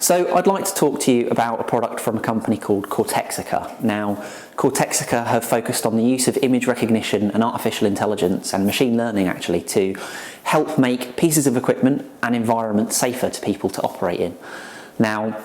So I'd like to talk to you about a product from a company called Cortexica. Now, Cortexica have focused on the use of image recognition and artificial intelligence and machine learning actually to help make pieces of equipment and environments safer to people to operate in. Now,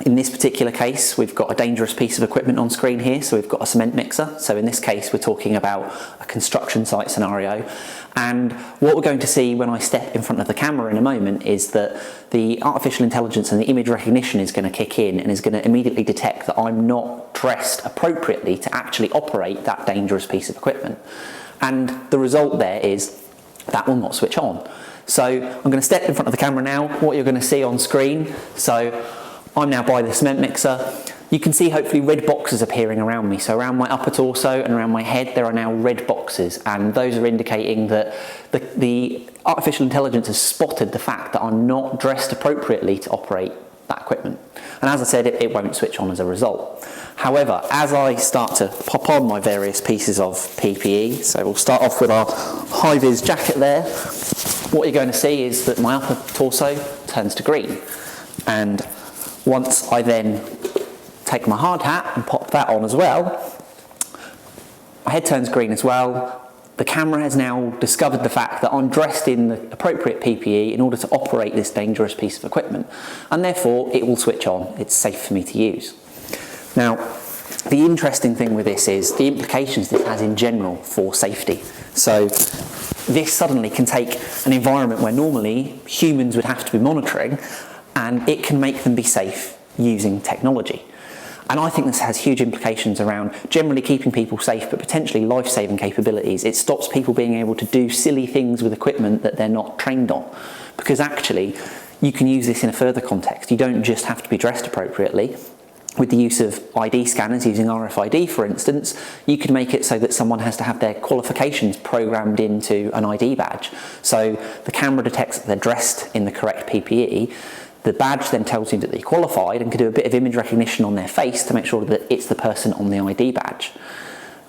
in this particular case, we've got a dangerous piece of equipment on screen here. So we've got a cement mixer. So in this case, we're talking about a construction site scenario. And what we're going to see when I step in front of the camera in a moment is that the artificial intelligence and the image recognition is going to kick in and is going to immediately detect that I'm not dressed appropriately to actually operate that dangerous piece of equipment. And the result there is that will not switch on. So I'm going to step in front of the camera now. What you're going to see on screen, so I'm now by the cement mixer. You can see hopefully red boxes appearing around me. So around my upper torso and around my head there are now red boxes, and those are indicating that the artificial intelligence has spotted the fact that I'm not dressed appropriately to operate that equipment. And as I said, it won't switch on as a result. However, as I start to pop on my various pieces of PPE, so we'll start off with our high-vis jacket there, what you're going to see is that my upper torso turns to green. And once I then take my hard hat and pop that on as well, my head turns green as well. The camera has now discovered the fact that I'm dressed in the appropriate PPE in order to operate this dangerous piece of equipment, and therefore it will switch on. It's safe for me to use. Now, the interesting thing with this is the implications this has in general for safety. So this suddenly can take an environment where normally humans would have to be monitoring, and it can make them be safe using technology. And I think this has huge implications around generally keeping people safe, but potentially life-saving capabilities. It stops people being able to do silly things with equipment that they're not trained on. Because actually, you can use this in a further context. You don't just have to be dressed appropriately. With the use of ID scanners, using RFID for instance, you could make it so that someone has to have their qualifications programmed into an ID badge. So the camera detects that they're dressed in the correct PPE. The badge then tells you that they're qualified and can do a bit of image recognition on their face to make sure that it's the person on the ID badge.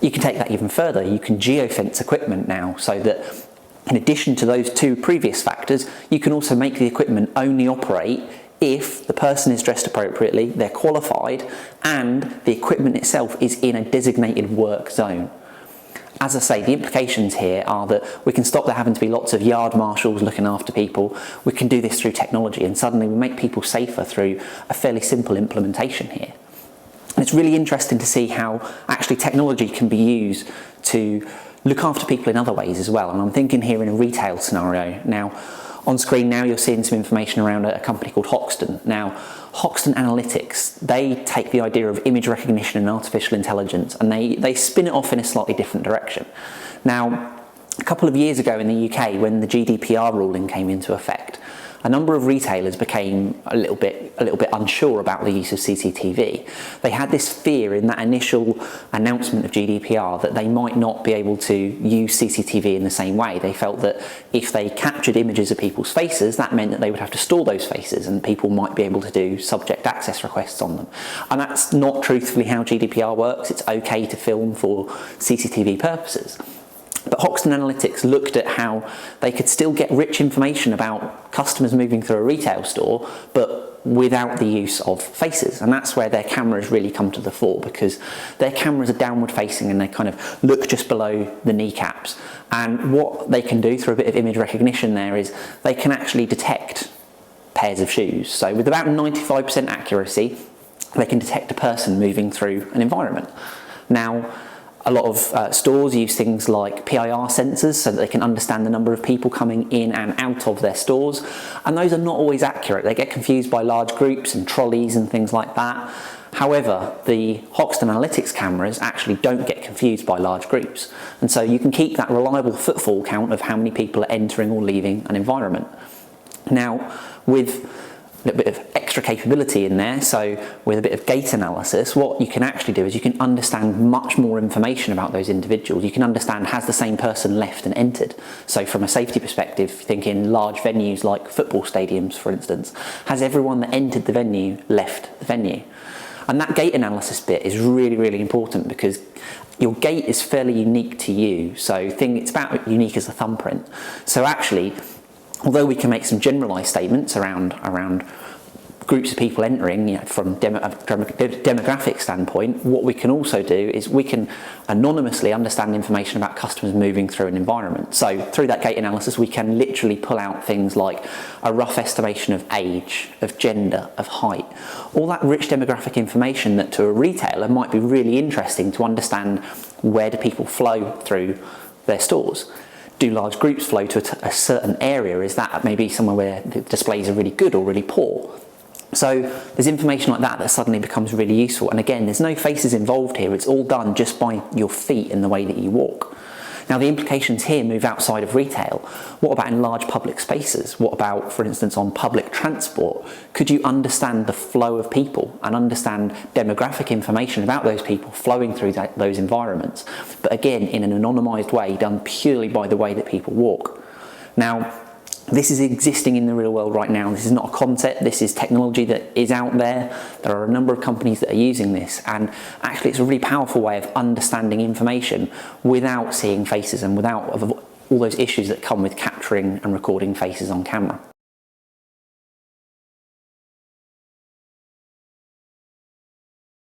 You can take that even further. You can geofence equipment now, so that in addition to those two previous factors, you can also make the equipment only operate if the person is dressed appropriately, they're qualified, and the equipment itself is in a designated work zone. As I say, the implications here are that we can stop there having to be lots of yard marshals looking after people. We can do this through technology, and suddenly we make people safer through a fairly simple implementation here. And it's really interesting to see how actually technology can be used to look after people in other ways as well. And I'm thinking here in a retail scenario. Now, on screen now you're seeing some information around a company called Hoxton. Now, Hoxton Analytics, they take the idea of image recognition and artificial intelligence and they spin it off in a slightly different direction. Now, a couple of years ago in the UK, when the GDPR ruling came into effect, a number of retailers became a little bit unsure about the use of CCTV. They had this fear in that initial announcement of GDPR that they might not be able to use CCTV in the same way. They felt that if they captured images of people's faces, that meant that they would have to store those faces and people might be able to do subject access requests on them. And that's not truthfully how GDPR works. It's okay to film for CCTV purposes. But Hoxton Analytics looked at how they could still get rich information about customers moving through a retail store, but without the use of faces. And that's where their cameras really come to the fore, because their cameras are downward facing and they kind of look just below the kneecaps. And what they can do through a bit of image recognition there is they can actually detect pairs of shoes. So with about 95% accuracy, they can detect a person moving through an environment. Now, a lot of stores use things like PIR sensors so that they can understand the number of people coming in and out of their stores, and those are not always accurate. They get confused by large groups and trolleys and things like that. However, the Hoxton Analytics cameras actually don't get confused by large groups, and so you can keep that reliable footfall count of how many people are entering or leaving an environment. Now, with a little bit of extra capability in there, so with a bit of gait analysis, what you can actually do is you can understand much more information about those individuals. You can understand, has the same person left and entered? So from a safety perspective, think in large venues like football stadiums, for instance, has everyone that entered the venue left the venue? And that gait analysis bit is really, really important, because your gait is fairly unique to you. So it's about unique as a thumbprint. So actually, although we can make some generalised statements around groups of people entering, from a demographic standpoint, what we can also do is we can anonymously understand information about customers moving through an environment. So through that gait analysis, we can literally pull out things like a rough estimation of age, of gender, of height, all that rich demographic information that to a retailer might be really interesting to understand. Where do people flow through their stores? Do large groups flow to a certain area? Is that maybe somewhere where the displays are really good or really poor? So there's information like that suddenly becomes really useful. And again, there's no faces involved here. It's all done just by your feet and the way that you walk. Now the implications here move outside of retail. What about in large public spaces? What about, for instance, on public transport? Could you understand the flow of people and understand demographic information about those people flowing through those environments? But again, in an anonymised way, done purely by the way that people walk. Now, this is existing in the real world right now. This is not a concept, this is technology that is out there. There are a number of companies that are using this, and actually it's a really powerful way of understanding information without seeing faces and without all those issues that come with capturing and recording faces on camera.